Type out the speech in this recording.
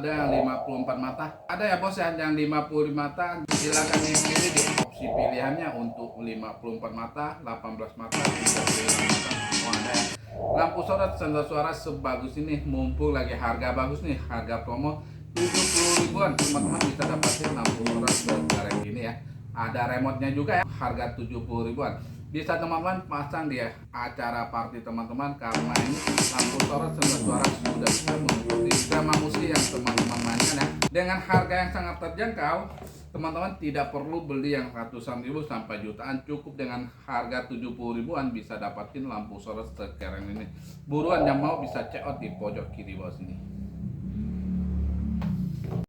Ada yang 54 mata, ada ya bos yang 50 mata. Silakan dipilih di opsi pilihannya untuk 54 mata, 18 mata, 39 mata, semua ada ya. Lampu sorot sensor suara sebagus ini, mumpung lagi harga bagus nih, harga promo 70 ribuan, teman-teman bisa dapatin lampu sorot sekarang ini ya. Ada remote-nya juga ya, harga 70 ribuan. Bisa teman-teman pasang di acara party teman-teman, karena ini lampu sorot sensor suara sudah bisa mengikuti drama musik yang teman-teman mainkan ya. Dengan harga yang sangat terjangkau, teman-teman tidak perlu beli yang ratusan ribu sampai jutaan, cukup dengan harga 70 ribuan bisa dapatin lampu sorot sekeren ini. Buruan yang mau bisa check out di pojok kiri bawah sini.